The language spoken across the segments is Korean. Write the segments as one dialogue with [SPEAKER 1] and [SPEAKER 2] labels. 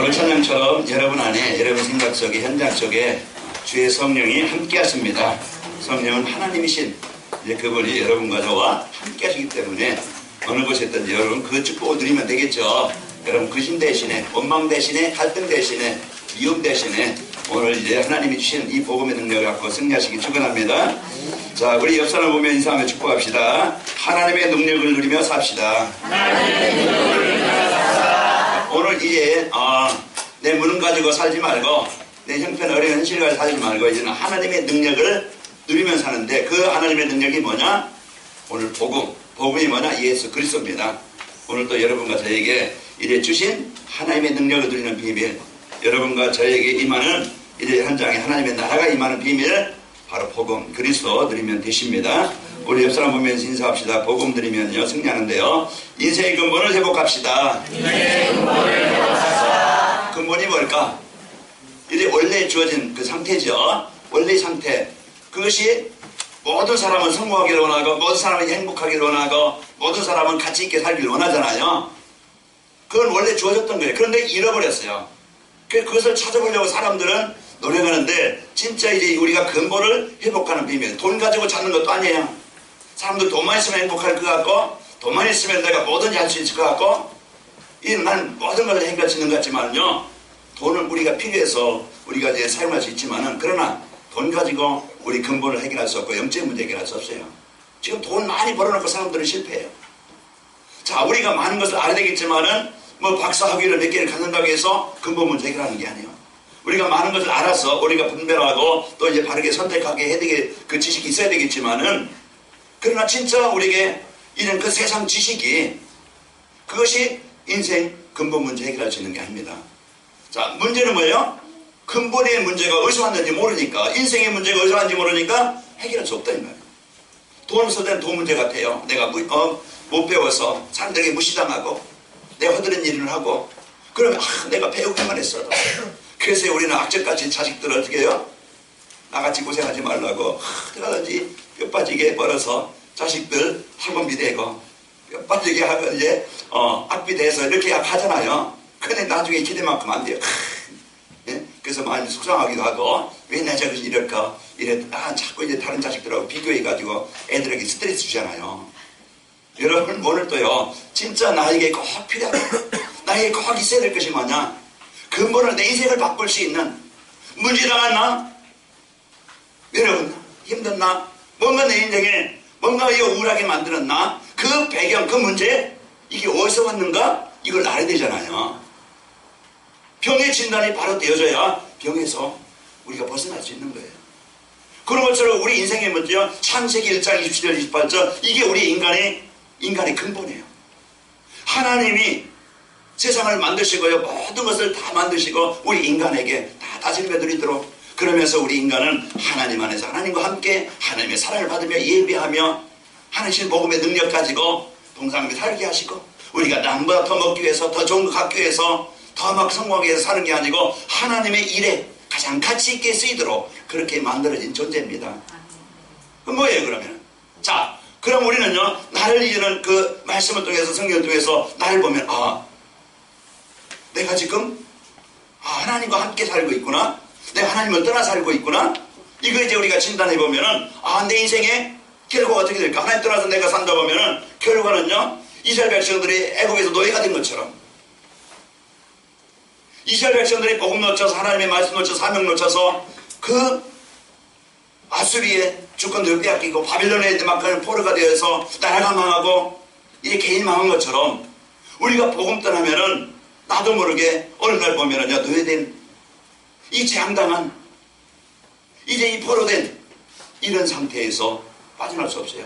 [SPEAKER 1] 오늘 찬양처럼 여러분 안에, 여러분 생각 속에, 현장 속에 주의 성령이 함께 하십니다. 성령은 하나님이신 이제 그분이 여러분과 저와 함께 하시기 때문에 어느 곳에 있든지 여러분 그 축복을 누리면 되겠죠. 여러분 근심 대신에, 원망 대신에, 갈등 대신에, 미움 대신에 오늘 이제 하나님이 주신 이 복음의 능력을 갖고 승리하시기 축원합니다. 자, 우리 옆 사람 보면 인사하며 축복합시다. 하나님의 능력을 누리며 삽시다. 오늘 이제 내 무능 가지고 살지 말고 내 형편 어려운 현실 가지고 살지 말고 이제는 하나님의 능력을 누리며 사는데 그 하나님의 능력이 뭐냐? 오늘 복음이 뭐냐? 예수 그리스도입니다. 오늘 또 여러분과 저에게 이제 주신 하나님의 능력을 누리는 비밀, 여러분과 저에게 임하는 이제 현장에 하나님의 나라가 임하는 비밀, 바로 복음 그리스도 누리면 되십니다. 우리 옆 사람 보면서 인사합시다. 복음 드리면요 승리하는데요. 인생의 근본을 회복합시다. 근본이 뭘까? 이제 원래 주어진 그 상태죠. 원래의 상태. 그것이 모든 사람은 성공하기를 원하고 모든 사람은 행복하기를 원하고 모든 사람은 가치 있게 살기를 원하잖아요. 그건 원래 주어졌던 거예요. 그런데 잃어버렸어요. 그것을 찾아보려고 사람들은 노력하는데 진짜 이제 우리가 근본을 회복하는 비밀. 돈 가지고 찾는 것도 아니에요. 사람들 돈만 있으면 행복할 것 같고 돈만 있으면 내가 뭐든지 할 수 있을 것 같고 난 모든 것을 해결하는 것 같지만요. 돈은 우리가 필요해서 우리가 이제 사용할 수 있지만은 그러나 돈 가지고 우리 근본을 해결할 수 없고 영적 문제 해결할 수 없어요. 지금 돈 많이 벌어놓고 사람들은 실패해요. 자, 우리가 많은 것을 알아야 되겠지만은 뭐 박사 학위를 몇 개를 갖는다고 해서 근본 문제 해결하는 게 아니에요. 우리가 많은 것을 알아서 우리가 분별하고 또 이제 바르게 선택하게 해야 되게 그 지식이 있어야 되겠지만은 그러나 진짜 우리에게 이런 그 세상 지식이 그것이 인생 근본 문제 해결할 수 있는 게 아닙니다. 자, 문제는 뭐예요? 근본의 문제가 어디서 왔는지 모르니까, 인생의 문제가 어디서 왔는지 모르니까 해결할 수 없다 이 말이에요. 돈 없을 때는 돈 문제 같아요. 내가 못 배워서 사람들에게 무시당하고 내가 허드렛 일을 하고 그러면 내가 배우기만 했어도 그래서 우리는 악착같이 자식들을 어떻게 해요? 나같이 고생하지 말라고 어떡하든지 뼈 빠지게 벌어서 자식들 학원비 대고 뼈 빠지게 하고 이제 학비 대서 이렇게 하잖아요. 근데 나중에 기대만큼 안 돼요. 예? 그래서 많이 속상하기도 하고 왜 내 자식이 이럴까? 자꾸 이제 다른 자식들하고 비교해가지고 애들에게 스트레스 주잖아요. 여러분 오늘 또요 진짜 나에게 꼭 필요하다. 나에게 꼭 있어야 될 것이 뭐냐? 근본을 내 인생을 바꿀 수 있는 문제당했나? 여러분 힘들나? 뭔가 내 인생에 뭔가 이거 우울하게 만들었나? 그 배경 그 문제 이게 어디서 왔는가? 이걸 알아야 되잖아요. 병의 진단이 바로 되어져야 병에서 우리가 벗어날 수 있는 거예요. 그런 것처럼 우리 인생의 문제요 창세기 1장 27절 28절 이게 우리 인간의 근본이에요. 하나님이 세상을 만드시고요 모든 것을 다 만드시고 우리 인간에게 다 다스림에 드리도록 그러면서 우리 인간은 하나님 안에서 하나님과 함께 하나님의 사랑을 받으며 예배하며 하나님 복음의 능력 가지고 동상에 살게 하시고 우리가 남보다 더 먹기 위해서 더 좋은 거 갖기 위해서 더 막 성공하기 위해서 사는 게 아니고 하나님의 일에 가장 가치 있게 쓰이도록 그렇게 만들어진 존재입니다. 그럼 뭐예요 그러면? 자, 그럼 우리는요 나를 이제는 그 말씀을 통해서 성경을 통해서 나를 보면 내가 지금 하나님과 함께 살고 있구나. 내가 하나님을 떠나 살고 있구나. 이거 이제 우리가 진단해 보면은 내 인생의 결과가 어떻게 될까? 하나님 떠나서 내가 산다 보면은 결과는요 이스라엘 백성들이 애국에서 노예가 된 것처럼 이스라엘 백성들이 복음 놓쳐서 하나님의 말씀 놓쳐서 사명 놓쳐서 그 아수리의 주권들을 빼앗기고 바빌론에 막가는 포로가 되어서 나라가 망하고 이제 개인 망한 것처럼 우리가 복음 떠나면은 나도 모르게 어느 날 보면은 노예된 이 재앙당한 이제 이 포로된 이런 상태에서 빠져날 수 없어요.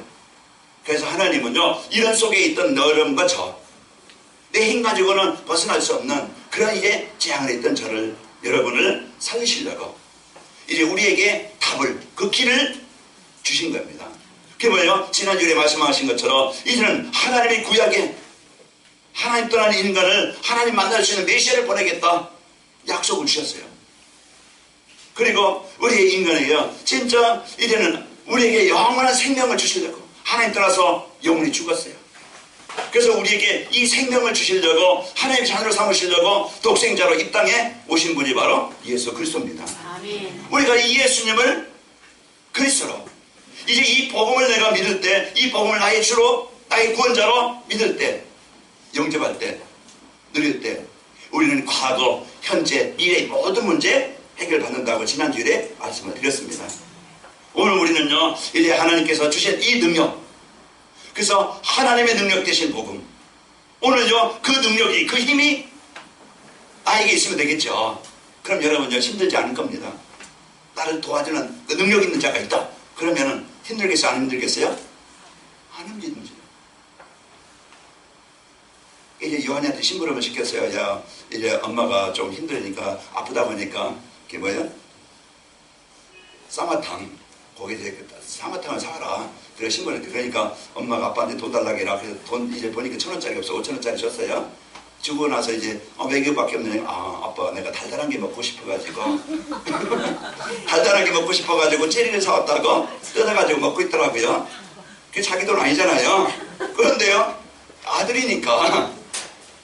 [SPEAKER 1] 그래서 하나님은요 이런 속에 있던 너름과 저 내 힘 가지고는 벗어날 수 없는 그런 이제 재앙을 했던 저를 여러분을 살리시려고 이제 우리에게 답을 그 길을 주신 겁니다. 그게 뭐예요? 지난주에 말씀하신 것처럼 이제는 하나님의 구약에 하나님 떠난 인간을 하나님 만날 수 있는 메시아를 보내겠다 약속을 주셨어요. 그리고 우리의 인간에게요 진짜 이제는 우리에게 영원한 생명을 주시려고 하나님 떠나서 영원히 죽었어요. 그래서 우리에게 이 생명을 주시려고 하나님의 자녀로 삼으시려고 독생자로 이 땅에 오신 분이 바로 예수 그리스도입니다.
[SPEAKER 2] 아멘.
[SPEAKER 1] 우리가 이 예수님을 그리스도로 이제 이 복음을 내가 믿을 때, 이 복음을 나의 주로 나의 구원자로 믿을 때, 영접할 때, 누릴 때 우리는 과거, 현재, 미래의 모든 문제 해결받는다고 지난주에 말씀을 드렸습니다. 오늘 우리는요 이제 하나님께서 주신 이 능력, 그래서 하나님의 능력 되신 복음, 오늘요 그 능력이, 그 힘이 나에게 있으면 되겠죠. 그럼 여러분요 힘들지 않을 겁니다. 나를 도와주는 그 능력 있는 자가 있다. 그러면은 힘들겠어요? 안 힘들겠어요? 안 힘들죠. 이제 요한이한테 심부름을 시켰어요. 야, 이제 엄마가 좀 힘들으니까, 아프다 보니까 그게 뭐예요? 쌍화탕, 거기에 쌍화탕을 사라. 그래 심부름. 그러니까 엄마가 아빠한테 돈 달라고 해라. 그래서 돈 이제 보니까 1,000원짜리 없어. 5,000원짜리 줬어요. 주고 나서 이제 외교밖에 없네. 아, 아빠 내가 달달한 게 먹고 싶어가지고 달달한 게 먹고 싶어가지고 체리를 사왔다고 뜯어가지고 먹고 있더라고요. 그게 자기 돈 아니잖아요. 그런데요 아들이니까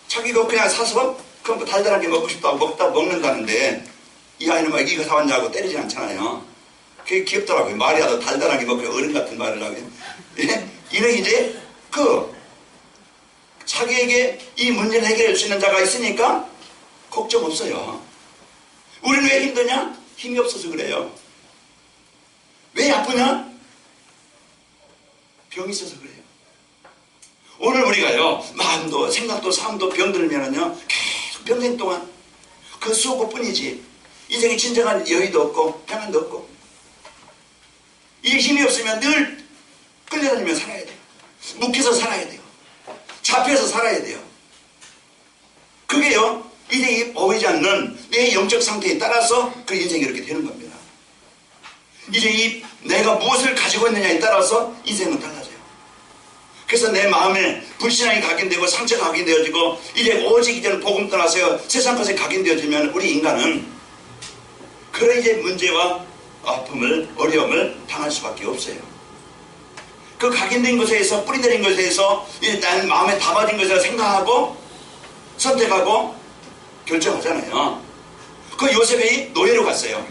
[SPEAKER 1] 자기가 그냥 사서 그럼 뭐 달달한 게 먹고 싶다고 먹는다는데 이 아이는 막 이거 사왔냐고 때리지 않잖아요. 그게 귀엽더라고요. 말이 하도 달달한 게 먹고 어른 같은 말을 하고. 예? 이는 이제 자기에게 이 문제를 해결할 수 있는 자가 있으니까 걱정 없어요. 우리는 왜 힘드냐? 힘이 없어서 그래요. 왜 아프냐? 병이 있어서 그래요. 오늘 우리가요 마음도 생각도 삶도 병들면은요 계속 평생 동안 그 수고뿐이지 인생에 진정한 여유도 없고 평안도 없고, 이 힘이 없으면 늘 끌려다니며 살아야 돼요. 묵혀서 살아야 돼요. 잡혀서 살아야 돼요. 그게요 이제 이 보이지 않는 내 영적 상태에 따라서 그 인생이 이렇게 되는 겁니다. 이제 이 내가 무엇을 가지고 있느냐에 따라서 인생은 달라져요. 그래서 내 마음에 불신앙이 각인되고 상처가 각인되어지고 이제 오직 이제는 복음 떠나서요 세상 것에 각인되어지면 우리 인간은 그런 이제 문제와 아픔을, 어려움을 당할 수밖에 없어요. 그 각인된 것에서, 뿌리 내린 것에서 일단 마음에 담아진 것을 생각하고 선택하고 결정하잖아요. 그 요셉이 노예로 갔어요.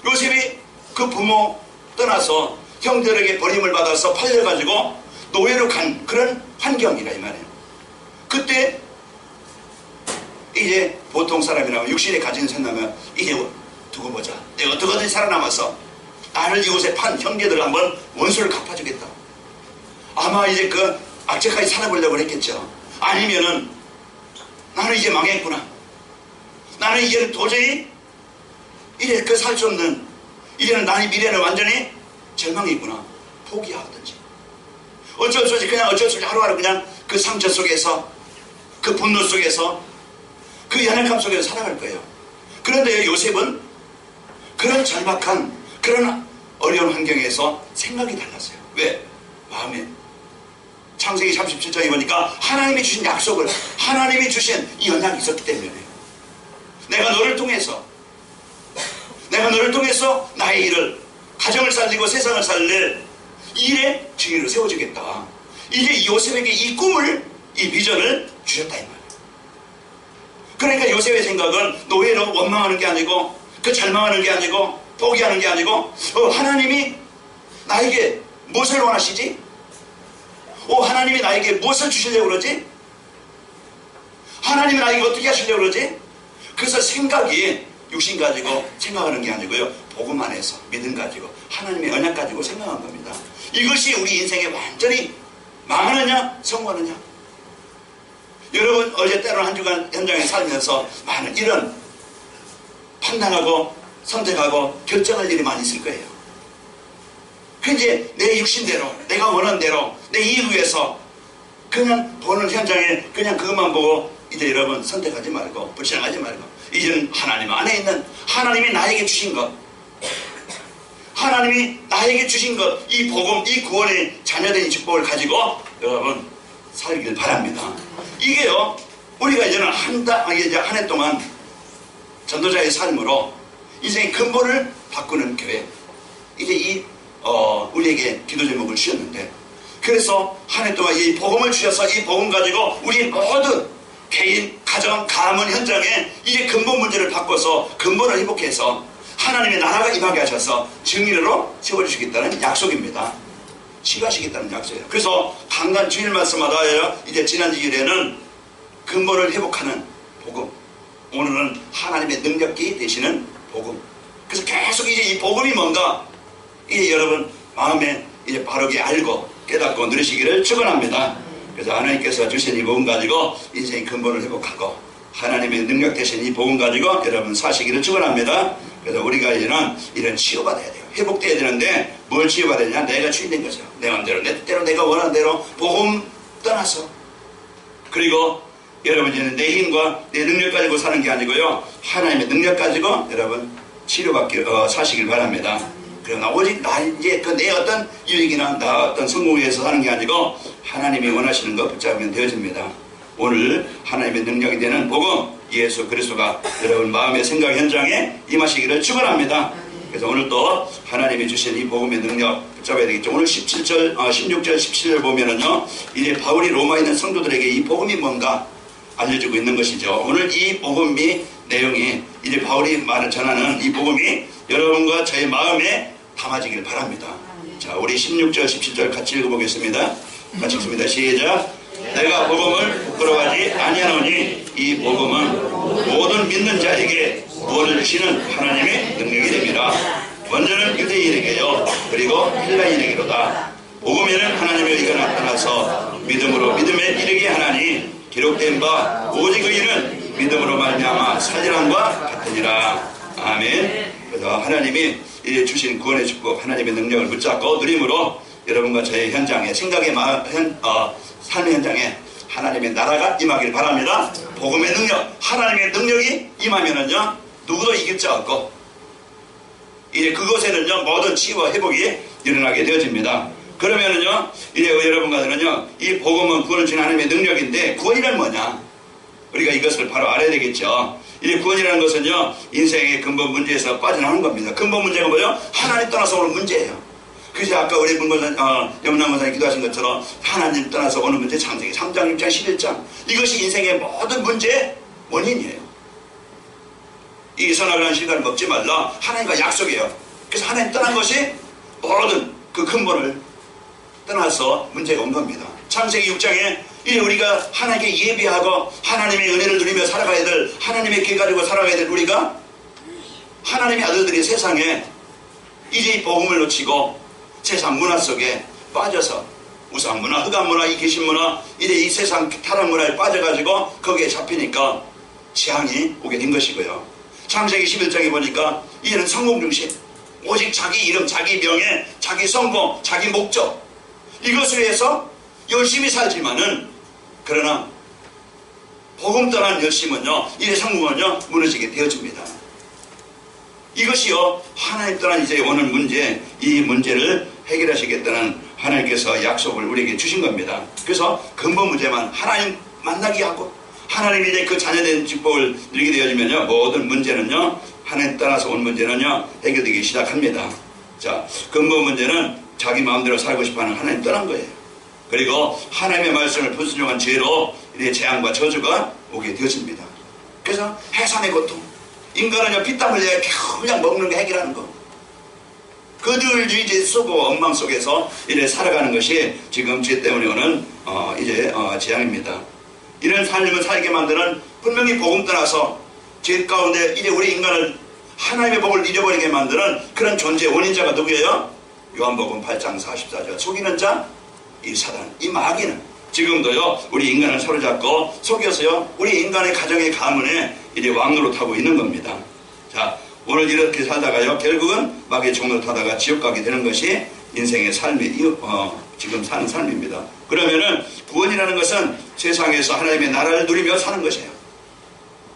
[SPEAKER 1] 요셉이 그 부모 떠나서 형들에게 버림을 받아서 팔려가지고 노예로 간 그런 환경이라 이 말이에요. 그때 이제 보통 사람이라면 육신에 가진 생각하면 이제 두고 보자. 내가 어떻게든 살아남아서 나를 이곳에 판 형제들을 한번 원수를 갚아주겠다. 아마 이제 그 악착하게 살아보려고 했겠죠. 아니면은 나는 이제 망했구나. 나는 이제는 도저히 이제 그 살 수 없는, 이제는 나의 미래는 완전히 절망이 있구나. 포기하든지. 어쩔 수 없이 그냥 어쩔 수 없이 하루하루 그냥 그 상처 속에서, 그 분노 속에서, 그 연약함 속에서 살아갈 거예요. 그런데 요셉은 그런 절박한 그런 어려운 환경에서 생각이 달랐어요. 왜? 마음에. 창세기 37장에 보니까 하나님이 주신 약속을, 하나님이 주신 이 언약이 있었기 때문에 내가 너를 통해서 나의 일을, 가정을 살리고 세상을 살릴 일의 증인으로 세워주겠다. 이제 요셉에게 이 꿈을, 이 비전을 주셨다 이 말이에요. 그러니까 요셉의 생각은 노예로 원망하는 게 아니고, 그 절망하는 게 아니고, 포기하는 게 아니고, 하나님이 나에게 무엇을 원하시지? 하나님이 나에게 무엇을 주시려고 그러지? 하나님이 나에게 어떻게 하시려고 그러지? 그래서 생각이 육신 가지고 생각하는 게 아니고요, 복음 안에서 믿음 가지고 하나님의 언약 가지고 생각한 겁니다. 이것이 우리 인생에 완전히 망하느냐 성공하느냐. 여러분 어제 때로는 한 주간 현장에 살면서 많은 이런 판단하고 선택하고 결정할 일이 많이 있을 거예요. 그 이제 내 육신대로, 내가 원하는 대로, 내 이익 위해서 그냥 보는 현장에 그냥 그것만 보고 이제 여러분 선택하지 말고 불신하지 말고 이제는 하나님 안에 있는, 하나님이 나에게 주신 것, 하나님이 나에게 주신 것, 이 복음, 이 구원의 자녀된 이 축복을 가지고 여러분 살길 바랍니다. 이게요 우리가 이제는 한 해 동안 전도자의 삶으로 인생의 근본을 바꾸는 교회, 이제 우리에게 기도 제목을 주셨는데 그래서 한 해 동안 이 복음을 주셔서 이 복음 가지고 우리 모든 개인, 가정, 가문 현장에 이제 근본 문제를 바꿔서 근본을 회복해서 하나님의 나라가 임하게 하셔서 증인으로 세워주시겠다는 약속입니다. 치유하시겠다는 약속이에요. 그래서 강단 주일 말씀마다 이제 지난 주일에는 근본을 회복하는 복음, 오늘은 하나님의 능력이 되시는 복음. 그래서 계속 이제 이 복음이 뭔가 이게 여러분 마음에 이제 바르게 알고 깨닫고 누리시기를 축원합니다. 그래서 하나님께서 주신 이 복음 가지고 인생의 근본을 회복하고 하나님의 능력 되신 이 복음 가지고 여러분 사시기를 축원합니다. 그래서 우리가 이제는 이런 치유받아야 돼요. 회복돼야 되는데 뭘 치유받아야 되냐? 내가 주인된 거죠. 내 마음대로 내 뜻대로 내가 원하는 대로 복음 떠나서. 그리고 여러분 이제는 내 힘과 내 능력 가지고 사는 게 아니고요, 하나님의 능력 가지고 여러분 치료받기 사시길 바랍니다. 그러나 오직 나 이제 그 내 어떤 유익이나 나 어떤 성공을 위해서 사는 게 아니고 하나님이 원하시는 거 붙잡으면 되어집니다. 오늘 하나님의 능력이 되는 복음 예수 그리스도가 여러분 마음의 생각 현장에 임하시기를 축원합니다. 그래서 오늘 또 하나님이 주신 이 복음의 능력 붙잡아야 되겠죠. 오늘 16절 17절 보면은요, 이제 바울이 로마에 있는 성도들에게 이 복음이 뭔가 알려주고 있는 것이죠. 오늘 이 복음이 내용이 이제 바울이 전하는 이 복음이 여러분과 저의 마음에 담아지길 바랍니다. 자, 우리 16절 17절 같이 읽어보겠습니다. 같이 읽습니다. 시작. 내가 복음을 부끄러워하지 아니하노니 이 복음은 모든 믿는 자에게 구원을 주시는 하나님의 능력이 됩니다. 먼저는 유대인에게요, 그리고 헬라인에게로다. 복음에는 하나님의 의가 나타나서 믿음으로 믿음에 이르게 하나니 기록된 바 오직 의인은 믿음으로 말미암아 살리람과 같으니라. 아멘. 그래서 하나님이 주신 구원의 축복, 하나님의 능력을 붙잡고 누림으로 여러분과 저의 현장에, 생각의 삶의 현장에 하나님의 나라가 임하길 바랍니다. 복음의 능력, 하나님의 능력이 임하면은요, 누구도 이길 자 없고 이제 그곳에는요 모든 치유와 회복이 일어나게 되어집니다. 그러면은요 이제 여러분과는요 이 복음은 구원을 주는 하나님의 능력인데 구원이란 뭐냐? 우리가 이것을 바로 알아야 되겠죠. 이 구원이라는 것은요 인생의 근본 문제에서 빠져나오는 겁니다. 근본 문제가 뭐예요? 하나님 떠나서 오는 문제예요. 그래서 아까 우리 염남 권사님 기도하신 것처럼 하나님 떠나서 오는 문제, 창세기 3장 6장 11장 이것이 인생의 모든 문제의 원인이에요. 이 선악을 실과를 먹지 말라 하나님과 약속이에요. 그래서 하나님 떠난 것이 모든 그 근본을 떠나서 문제가 온 겁니다. 창세기 6장에 이제 우리가 하나님께 예비하고 하나님의 은혜를 누리며 살아가야 될, 하나님의 길 가지고 살아가야 될 우리가 하나님의 아들들이 세상에 이제 이 복음을 놓치고 세상 문화 속에 빠져서 우상문화, 흑암문화, 이 개신문화, 이제 이 세상 타락문화에 빠져가지고 거기에 잡히니까 재앙이 오게 된 것이고요. 창세기 11장에 보니까 이제는 성공 중심, 오직 자기 이름, 자기 명예, 자기 성공, 자기 목적 이것을 위해서 열심히 살지만은 그러나 복음 떠난 열심은요, 이제 성공은요 무너지게 되어집니다. 이것이요 하나님 떠난 이제 오는 문제, 이 문제를 해결하시겠다는 하나님께서 약속을 우리에게 주신 겁니다. 그래서 근본 문제만 하나님 만나게 하고 하나님이 이제 그 자녀된 축복을 누리게 되어지면요 모든 문제는요 하나님 떠나서 온 문제는요 해결되기 시작합니다. 자, 근본 문제는 자기 마음대로 살고 싶어하는 하나님 떠난 거예요. 그리고 하나님의 말씀을 불순종한 죄로 이제 재앙과 저주가 오게 되어집니다. 그래서 해산의 고통, 인간은요 피땀 흘려 그냥 먹는 게 해결하는 거. 그들주의 속고 엉망 속에서 이래 살아가는 것이 지금 죄 때문에 오는 재앙입니다. 이런 삶을 살게 만드는 분명히 복음 떠나서 죄 가운데 이제 우리 인간을 하나님의 복을 잃어버리게 만드는 그런 존재의 원인자가 누구예요? 요한복음 8장 44절 속이는 자, 이 사단, 이 마귀는 지금도요 우리 인간을 사로잡고 속여서요 우리 인간의 가정의 가문에 이제 왕노릇하고 있는 겁니다. 자, 오늘 이렇게 살다가요 결국은 마귀의 종노릇하다가 지옥 가게 되는 것이 인생의 삶이 지금 사는 삶입니다. 그러면은 구원이라는 것은 세상에서 하나님의 나라를 누리며 사는 것이에요.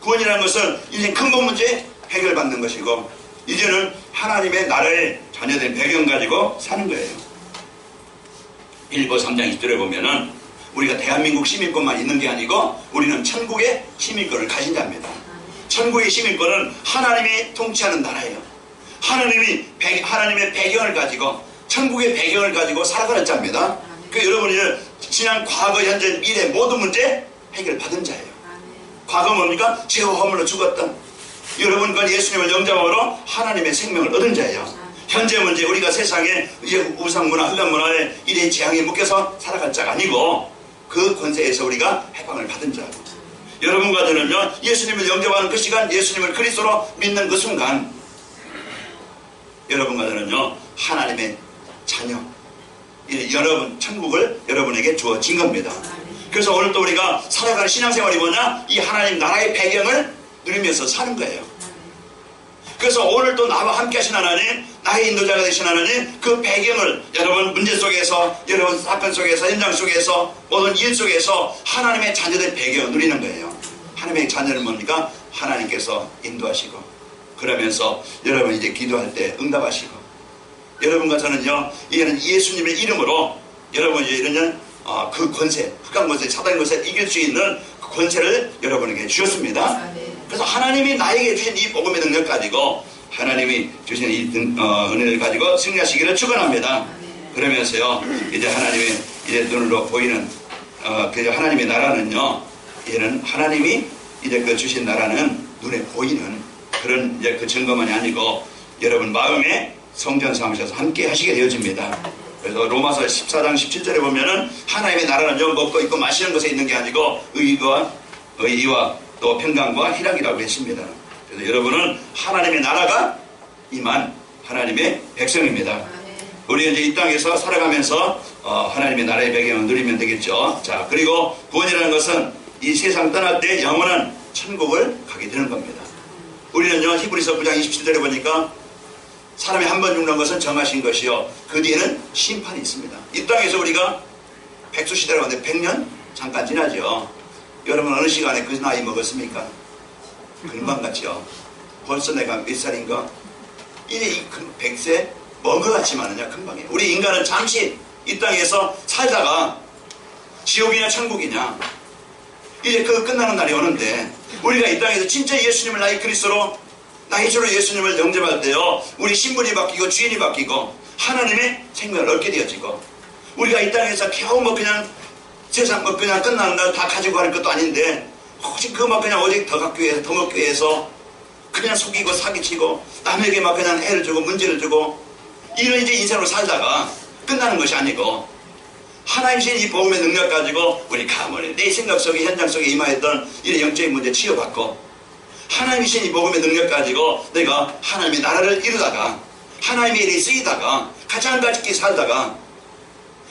[SPEAKER 1] 구원이라는 것은 인생 근본 문제 해결받는 것이고 이제는 하나님의 나라의 자녀된 배경 가지고 사는 거예요. 1보 3장 20절에 보면은 우리가 대한민국 시민권만 있는 게 아니고 우리는 천국의 시민권을 가진 자입니다. 천국의 시민권은 하나님이 통치하는 나라예요. 하나님의 배경을 가지고 천국의 배경을 가지고 살아가는 자입니다. 그 여러분이 지난 과거, 현재, 미래 모든 문제 해결받은 자예요. 과거 뭡니까? 죄와 허물로 죽었던 여러분, 그 예수님을 영접함으로 하나님의 생명을 얻은 자예요. 현재 문제, 우리가 세상에 이제 우상문화, 흑암문화에 이래 재앙에 묶여서 살아갈 자가 아니고 그 권세에서 우리가 해방을 받은 자고, 여러분과 저는요, 예수님을 영접하는 그 시간, 예수님을 그리스도로 믿는 그 순간, 여러분과 저는요, 하나님의 자녀, 여러분 천국을 여러분에게 주어진 겁니다. 그래서 오늘 또 우리가 살아가는 신앙생활이 뭐냐? 이 하나님 나라의 배경을 누리면서 사는 거예요. 그래서 오늘 또 나와 함께 하신 하나님, 나의 인도자가 되신 하나님, 그 배경을 여러분 문제 속에서, 여러분 사건 속에서, 현장 속에서, 모든 일 속에서 하나님의 자녀된 배경을 누리는 거예요. 하나님의 자녀는 뭡니까? 하나님께서 인도하시고, 그러면서 여러분 이제 기도할 때 응답하시고, 여러분과 저는요, 이제는 예수님의 이름으로 여러분 이제 이런 그 권세, 흑암 권세, 사단 권세 이길 수 있는 그 권세를 여러분에게 주셨습니다. 그래서 하나님이 나에게 주신 이 복음의 능력 가지고, 하나님이 주신 이 은혜를 가지고 승리하시기를 축원합니다. 그러면서요, 이제 하나님의 이제 눈으로 보이는 그 하나님의 나라는요, 얘는 하나님이 이제 그 주신 나라는 눈에 보이는 그런 이제 그 증거만이 아니고 여러분 마음에 성전 삼으셔서 함께 하시게 되어집니다. 그래서 로마서 14장 17절에 보면은 하나님의 나라는요, 먹고 있고 마시는 것에 있는 게 아니고 의와 또 평강과 희락이라고 했습니다. 그래서 여러분은 하나님의 나라가 임한 하나님의 백성입니다. 우리 이제 이 땅에서 살아가면서 하나님의 나라의 배경을 누리면 되겠죠. 자, 그리고 구원이라는 것은 이 세상 떠날 때 영원한 천국을 가게 되는 겁니다. 우리는요, 히브리서 9장 27절에 보니까 사람이 한 번 죽는 것은 정하신 것이요, 그 뒤에는 심판이 있습니다. 이 땅에서 우리가 백수시대라고 하는데 100년 잠깐 지나죠. 여러분 어느 시간에 그 나이 먹었습니까? 금방 같죠. 벌써 내가 몇 살인가? 이제 이 100세 먼 것 같지만은요, 금방이에요. 우리 인간은 잠시 이 땅에서 살다가 지옥이냐 천국이냐, 이제 그 끝나는 날이 오는데, 우리가 이 땅에서 진짜 예수님을 나의 그리스도로, 나의 주로 예수님을 영접할 때요, 우리 신분이 바뀌고 주인이 바뀌고 하나님의 생명을 얻게 되어지고, 우리가 이 땅에서 겨우 뭐 그냥 세상 뭐 그냥 끝나는 날 다 가지고 갈 것도 아닌데, 오직 그만 그냥 오직 더 갖기 위해서, 더 먹기 위해서 그냥 속이고 사기치고 남에게 막 그냥 해를 주고 문제를 주고 이런 이제 인생으로 살다가 끝나는 것이 아니고, 하나님이신 이 복음의 능력 가지고 우리 가문에 내 생각 속에 현장 속에 임하였던 이런 영적인 문제 치유받고, 하나님이신 이 복음의 능력 가지고 내가 하나님의 나라를 이루다가 하나님의 일에 쓰이다가 가장 가깝게 살다가,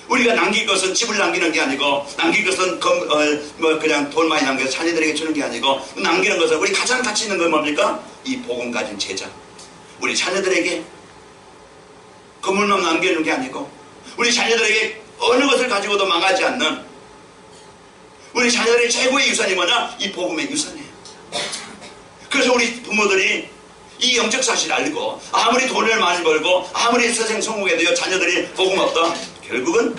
[SPEAKER 1] 우리가 남길 것은 집을 남기는 게 아니고, 남길 것은 뭐 그냥 돈 많이 남겨서 자녀들에게 주는 게 아니고, 남기는 것은 우리 가장 가치 있는 건 뭡니까? 이 복음 가진 제자, 우리 자녀들에게 건물만 남기는 게 아니고, 우리 자녀들에게 어느 것을 가지고도 망하지 않는, 우리 자녀들의 최고의 유산이 뭐냐? 이 복음의 유산이에요. 그래서 우리 부모들이 이 영적 사실을 알고, 아무리 돈을 많이 벌고 아무리 세상 성공해도요, 자녀들이 복음 없다, 결국은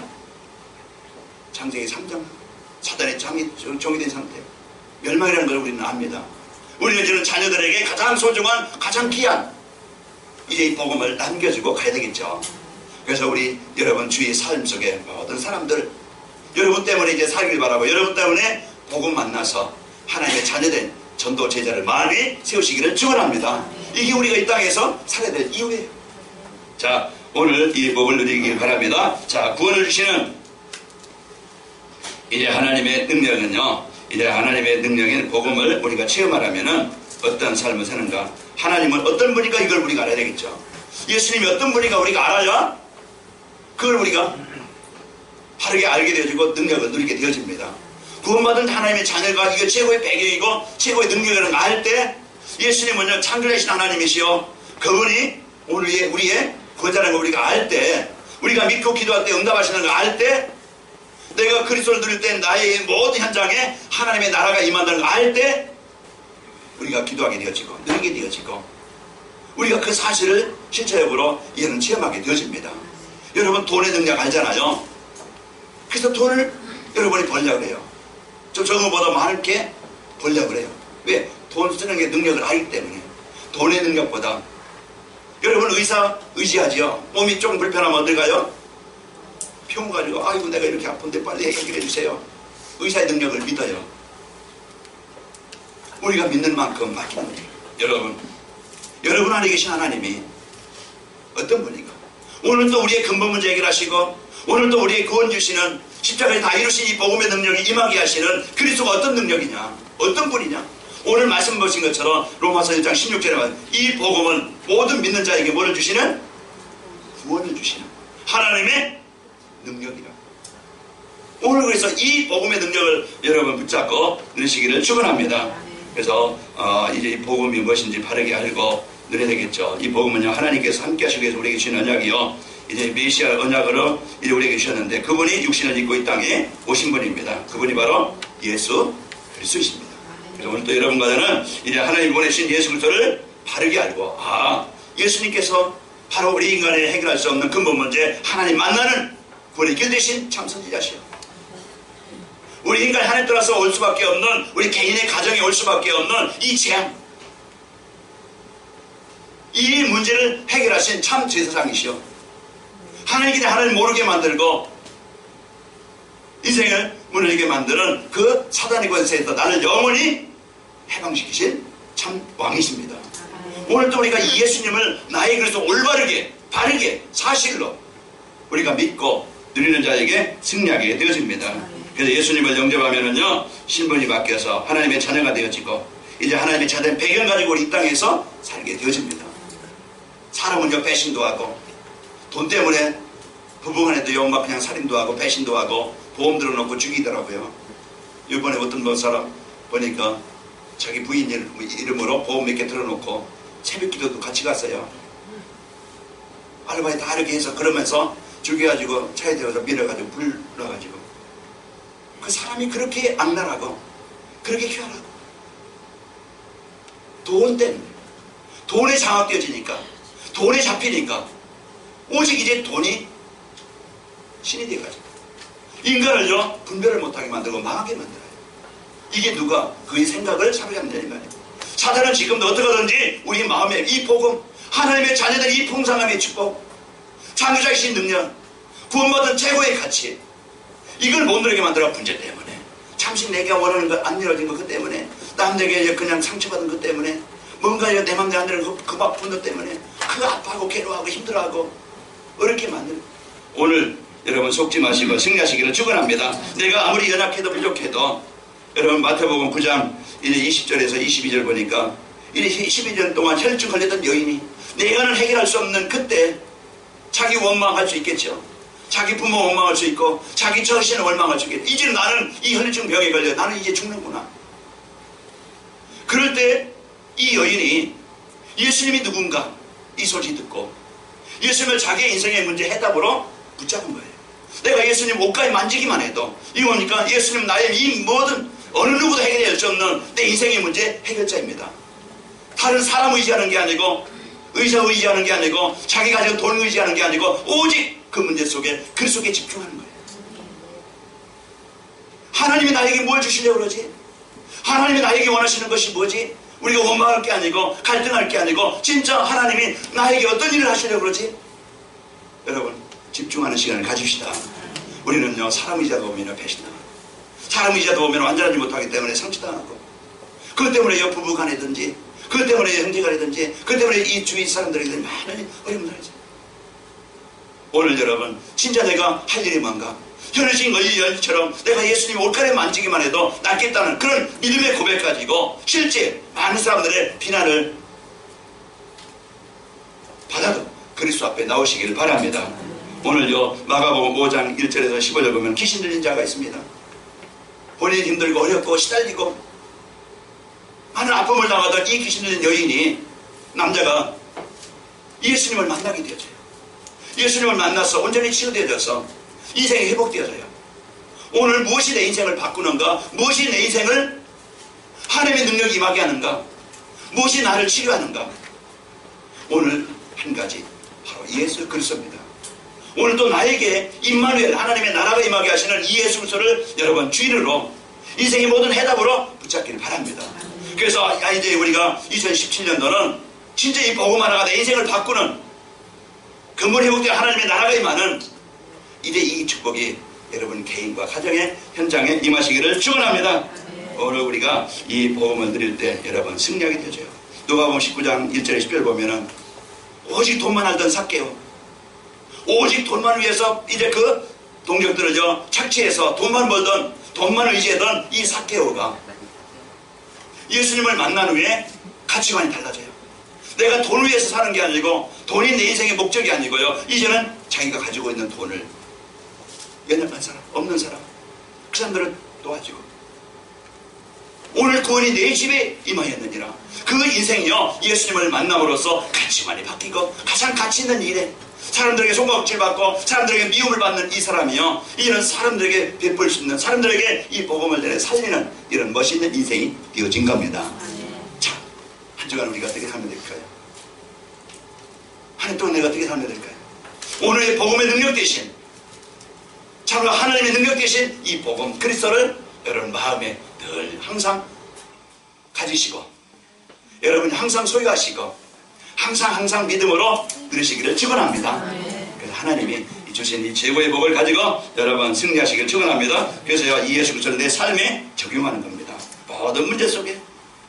[SPEAKER 1] 창세기 3장 사단의 종이 된 상태, 멸망이라는 걸 우리는 압니다. 우리는 지금 자녀들에게 가장 소중한, 가장 귀한 이제 이 복음을 남겨주고 가야 되겠죠. 그래서 우리 여러분 주위 삶 속에 모든 사람들, 여러분 때문에 이제 살길 바라고, 여러분 때문에 복음 만나서 하나님의 자녀된 전도 제자를 많이 세우시기를 축원합니다. 이게 우리가 이 땅에서 살아야 될 이유예요. 자, 오늘 이 복을 누리길 바랍니다. 자, 구원을 주시는 이제 하나님의 능력은요, 이제 하나님의 능력인 복음을 우리가 체험하려면은 어떤 삶을 사는가, 하나님은 어떤 분인가, 이걸 우리가 알아야 되겠죠. 예수님이 어떤 분인가 우리가 알아야 그걸 우리가 바르게 알게 되어지고 능력을 누리게 되어집니다. 구원받은 하나님의 자녀가 이거 최고의 배경이고 최고의 능력이라는 걸 알 때, 예수님은요 창조하신 하나님이시요, 그분이 오늘 우리의 구원자라는 걸 우리가 알 때, 우리가 믿고 기도할 때 응답하시는 걸 알 때, 내가 그리스도를 누릴 때 나의 모든 현장에 하나님의 나라가 임한다는 걸 알 때, 우리가 기도하게 되어지고 누리게 되어지고, 우리가 그 사실을 실체적으로 이해는 체험하게 되어집니다. 여러분 돈의 능력 알잖아요. 그래서 돈을 여러분이 벌려고 해요. 좀 적은 것보다 많게 벌려고 해요. 왜? 돈 쓰는 게 능력을 알기 때문에. 돈의 능력보다. 여러분 의사 의지하지요. 몸이 조금 불편하면 어딜 가요? 병 가지고 아이고 내가 이렇게 아픈데 빨리 해결해 주세요. 의사의 능력을 믿어요. 우리가 믿는 만큼 맡기는 거예요. 여러분 안에 계신 하나님이 어떤 분인가? 오늘도 우리의 근본 문제 해결하시고 오늘도 우리의 구원 주시는 십자가에 다 이루신 이 복음의 능력이 임하게 하시는 그리스도가 어떤 능력이냐? 어떤 분이냐? 오늘 말씀 보신 것처럼 로마서 1장 16절에 말한 이 복음은 모든 믿는 자에게 뭐를 주시는? 구원을 주시는 하나님의 능력이라. 오늘 그래서 이 복음의 능력을 여러분 붙잡고 누리시기를 축원합니다. 그래서 이제 이 복음이 무엇인지 바르게 알고 누려야 되겠죠. 이 복음은요, 하나님께서 함께 하시기 위해서 우리에게 주신 언약이요, 이제 메시아 언약으로 이제 우리에게 주셨는데 그분이 육신을 입고 이 땅에 오신 분입니다. 그분이 바로 예수 그리스도이십니다. 그래서 오늘 또 여러분과 저는 이제 하나님 보내신 예수 그리스도를 바르게 알고, 예수님께서 바로 우리 인간의 해결할 수 없는 근본 문제, 하나님 만나는 구원의 길 대신 참 선지자시오. 우리 인간 하나님 떠나서 올 수밖에 없는, 우리 개인의 가정에 올 수밖에 없는 이 재앙, 이 문제를 해결하신 참 제사장이시오. 하나님께 하나님 모르게 만들고 인생을 무너지게 만드는 그 사단의 권세에서 나를 영원히 해방시키신 참 왕이십니다. 오늘도 우리가 이 예수님을 나의 그리스도 올바르게 바르게 사실로 우리가 믿고 누리는 자에게 승리하게 되어집니다. 그래서 예수님을 영접하면은요, 신분이 바뀌어서 하나님의 자녀가 되어지고 이제 하나님의 자녀된 배경 가지고 우리 이 땅에서 살게 되어집니다. 사람은요, 배신도 하고 돈 때문에 부부간에도 막 그냥 살인도 하고 배신도 하고 보험 들어놓고 죽이더라고요. 이번에 어떤 사람 보니까 자기 부인 이름으로 보험 몇 개 들어놓고 새벽기도도 같이 갔어요. 아르바이트 다 이렇게 해서 그러면서 죽여가지고 차에 대어서 밀어가지고 불러가지고, 그 사람이 그렇게 악랄하고 그렇게 휘하라고 돈 때문에, 돈에 장악되어지니까, 돈에 잡히니까 오직 이제 돈이 신이 돼가지고 인간을요 분별을 못하게 만들고 망하게 만들어요. 이게 누가 그의 생각을 사로잡는다는 말이에요. 사단은 지금도 어떻게든지 우리 마음에 이 복음, 하나님의 자녀들 이 풍성함의 축복, 창조자이신 능력, 구원받은 최고의 가치, 이걸 못 누리게 만들어. 문제 때문에, 잠시 내가 원하는 것 안 이루어진 것 때문에, 남에게 그냥 상처받은 것 때문에, 뭔가 내 맘대로 안 되는 그 바쁜 것 때문에 그 아파하고 괴로워하고 힘들어하고 어렵게 만드는. 오늘 여러분 속지 마시고 승리하시기를 축원합니다. 내가 아무리 연약해도 부족해도, 여러분 마태복음 9장 이제 20절에서 22절 보니까 이제 12년 동안 혈증 걸렸던 여인이 내가는 해결할 수 없는 그때 자기 원망할 수 있겠죠. 자기 부모 원망할 수 있고 자기 자신을 원망할 수 있겠죠. 이제 나는 이 혈증 병에 걸려 나는 이제 죽는구나. 그럴 때 이 여인이 예수님이 누군가 이 소식 듣고 예수님을 자기의 인생의 문제 해답으로 붙잡은 거예요. 내가 예수님 옷가에 만지기만 해도, 이거 뭡니까? 예수님 나의 이 모든 어느 누구도 해결할 수 없는 내 인생의 문제 해결자입니다. 다른 사람 의지하는 게 아니고, 의사 의지하는 게 아니고, 자기 가진 돈 의지하는 게 아니고, 오직 그 문제 속에, 그 속에 집중하는 거예요. 하나님이 나에게 뭘 주시려고 그러지? 하나님이 나에게 원하시는 것이 뭐지? 우리가 원망할 게 아니고 갈등할 게 아니고 진짜 하나님이 나에게 어떤 일을 하시려고 그러지? 여러분 집중하는 시간을 가집시다. 우리는요 사람 의지하다 보면 배신당하고, 사람 의지하다 보면 완전하지 못하기 때문에 상처당하고, 그것 때문에 부부 간이든지, 그것 때문에 형제 간이든지, 그것 때문에 이 주위 사람들에게 많은 어려움을 하죠. 오늘 여러분 진짜 내가 할 일이 뭔가, 현우신 의연처럼 내가 예수님 옷가에 만지기만 해도 낫겠다는 그런 믿음의 고백 가지고 실제 많은 사람들의 비난을 받아도 그리스도 앞에 나오시기를 바랍니다. 오늘요 마가복음 5장 1절에서 15절 보면 귀신 들린 자가 있습니다. 본인이 힘들고 어렵고 시달리고 많은 아픔을 당하던 이 귀신 들린 여인이, 남자가 예수님을 만나게 되어져요. 예수님을 만나서 온전히 치유되어져서 인생이 회복되어져요. 오늘 무엇이 내 인생을 바꾸는가? 무엇이 내 인생을 하나님의 능력이 임하게 하는가? 무엇이 나를 치료하는가? 오늘 한 가지, 바로 예수 그리스도입니다. 오늘 또 나에게 임마누엘 하나님의 나라가 임하게 하시는 이 예수 그리스도를 여러분 주인으로 인생의 모든 해답으로 붙잡기를 바랍니다. 그래서 이제 우리가 2017년도는 진짜 이 복음 하나가 내 인생을 바꾸는, 근본 회복된 하나님의 나라가 임하는 이제 이 축복이 여러분 개인과 가정의 현장에 임하시기를 축원합니다. 오늘 우리가 이 복음을 드릴 때 여러분 승리하게 되죠. 누가복음 19장 1절에 10절 보면은 오직 돈만 알던 삭개오, 오직 돈만 위해서 이제 그 동족들을 착취해서 돈만 벌던, 돈만 의지하던 이 삭개오가 예수님을 만난 후에 가치관이 달라져요. 내가 돈을 위해서 사는 게 아니고 돈이 내 인생의 목적이 아니고요, 이제는 자기가 가지고 있는 돈을 연약한 사람, 없는 사람, 그 사람들을 도와주고 오늘 구원이 내 집에 임하였느니라. 그 인생이요 예수님을 만남으로써 가치관이 바뀌고 가장 가치 있는 일에 사람들에게 손가락질 받고 사람들에게 미움을 받는 이 사람이요 이런 사람들에게 베풀 수 있는, 사람들에게 이 복음을 내려 살리는 이런 멋있는 인생이 되어진 겁니다. 자, 한 주간 우리가 어떻게 살면 될까요? 한 해 동안 내가 어떻게 살면 될까요? 오늘의 복음의 능력 대신, 참으로 하나님의 능력 대신 이 복음 그리스도를 여러분 마음에 늘 항상 가지시고 여러분이 항상 소유하시고 항상 믿음으로 누리시기를 축원합니다. 그래서 하나님이 주신 이 최고의 복을 가지고 여러분 승리하시기를 축원합니다. 그래서 이 예수 그리스도를 내 삶에 적용하는 겁니다. 모든 문제 속에,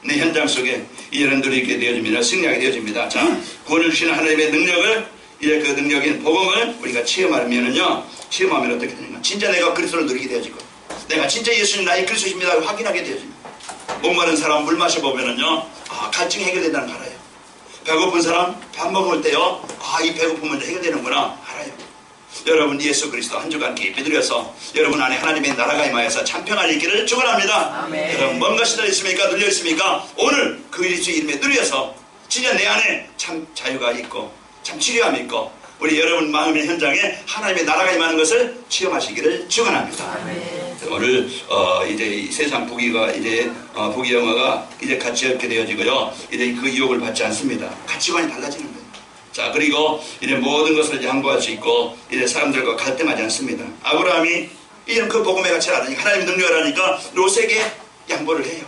[SPEAKER 1] 내 현장 속에 이 여러분들이 있게 되어집니다. 승리하게 되어집니다. 자, 구원을 주시는 하나님의 능력을, 이제 그 능력인 복음을 우리가 체험하면은요, 체험하면 어떻게 되냐면 진짜 내가 그리스도를 누리게 되어지고 내가 진짜 예수님 나의 그리스도십니다 확인하게 되어집니다. 목마른 사람 물 마셔보면은요, 아, 갈증이 해결된다는 걸 알아요. 배고픈 사람 밥 먹을 때요, 아, 이 배고픈 문제 해결되는구나 알아요. 여러분 예수 그리스도 한 주간 깊이 누려서 여러분 안에 하나님의 나라가 임하여서 참평안이 있기를 축원합니다. 여러분 뭔가 시달려 있습니까? 눌려 있습니까? 오늘 그 예수의 이름에 누려서 진짜 내 안에 참 자유가 있고 참 치료함이 있고 우리 여러분 마음의 현장에 하나님의 나라가 임하는 것을 체험하시기를 축원합니다. 오늘 이제 이 세상 부귀가 이제 부귀 영화가 이제 같이 얻게 되어지고요. 이제 그 유혹을 받지 않습니다. 가치관이 달라지는 거예요. 자, 그리고 이제 모든 것을 양보할 수 있고 이제 사람들과 갈등하지 않습니다. 아브라함이 이제 그 복음의 가치를 알으니까, 하나님의 능력을 알으니까 롯에게 양보를 해요.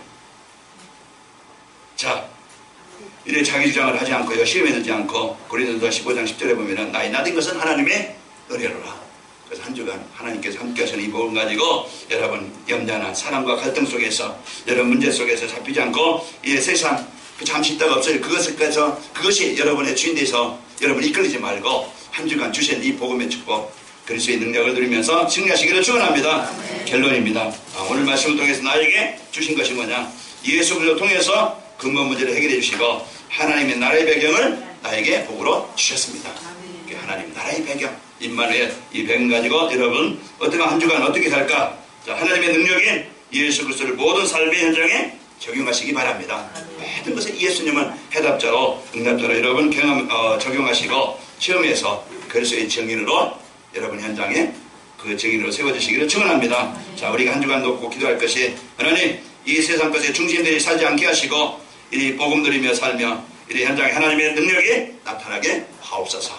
[SPEAKER 1] 자, 이제 자기 주장을 하지 않고요, 시험에 들지 않고 고린도서 15장 10절에 보면은 나의 나된 것은 하나님의 은혜로라. 그래서 한 주간 하나님께서 함께 하시는 이 복음 가지고 여러분 염려나 사람과 갈등 속에서 여러분 문제 속에서 잡히지 않고 이 세상 잠시 있다가 없어요. 그것이 여러분의 주인 돼서 여러분 이끌리지 말고 한 주간 주신 이 복음의 축복 그리스도의 능력을 누리면서 승리하시기를 축원합니다. 결론입니다. 오늘 말씀을 통해서 나에게 주신 것이 뭐냐, 예수 그리스도를 통해서 근본 문제를 해결해 주시고 하나님의 나라의 배경을 나에게 복으로 주셨습니다. 하나님 나라의 배경, 임마누엘, 이 배경 가지고 여러분 어떻게 한 주간 어떻게 살까? 자, 하나님의 능력인 예수 그리스도를 모든 삶의 현장에 적용하시기 바랍니다. 모든 것에 예수님은 해답자로 응답자로 여러분 적용하시고 체험해서 그리스도의 증인으로 여러분 현장에 그 증인으로 세워주시기를 축원합니다. 자, 우리가 한 주간 놓고 기도할 것이, 하나님 이 세상 것에 중심되지 살지 않게 하시고 이 복음 드리며 살며 이 현장에 하나님의 능력이 나타나게 하옵소서.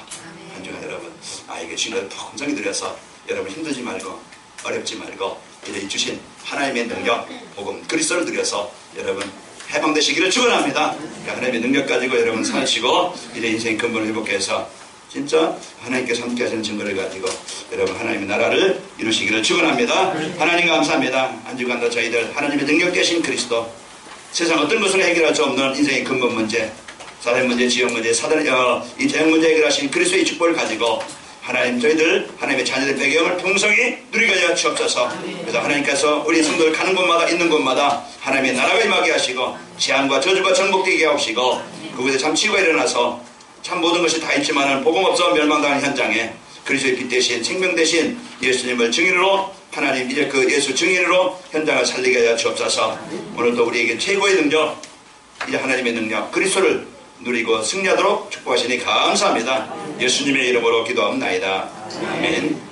[SPEAKER 1] 한 주간 여러분 나에게 주신 것을 풍성히 드려서 여러분 힘들지 말고 어렵지 말고 이제 주신 하나님의 능력 복음 그리스도를 드려서 여러분 해방되시기를 축원합니다. 하나님의 능력 가지고 여러분 사시고 이제 인생 근본을 회복해서 진짜 하나님께서 함께 하시는 증거를 가지고 여러분 하나님의 나라를 이루시기를 축원합니다. 하나님 감사합니다. 한 주간도 저희들 하나님의 능력 되신 그리스도, 세상 어떤 것으로 해결할 수 없는 인생의 근본 문제, 사회 문제, 지역 문제, 이 재정 문제 해결하신 그리스도의 축복을 가지고 하나님 저희들 하나님의 자녀들 배경을 풍성히 누리게 하여 주옵소서. 그래서 하나님께서 우리 성도들 가는 곳마다 있는 곳마다 하나님의 나라가 임하게 하시고 재앙과 저주가 정복되게 하시고 그곳에 참 치유가 일어나서 참 모든 것이 다 있지만은 복음 없어 멸망당한 현장에 그리스도의 빛 대신 생명 대신 예수님을 증인으로 하나님 이제 그 예수 증인으로 현장을 살리게 하여 주옵소서. 오늘도 우리에게 최고의 능력 이제 하나님의 능력 그리스도를 누리고 승리하도록 축복하시니 감사합니다. 예수님의 이름으로 기도합니다. 아멘.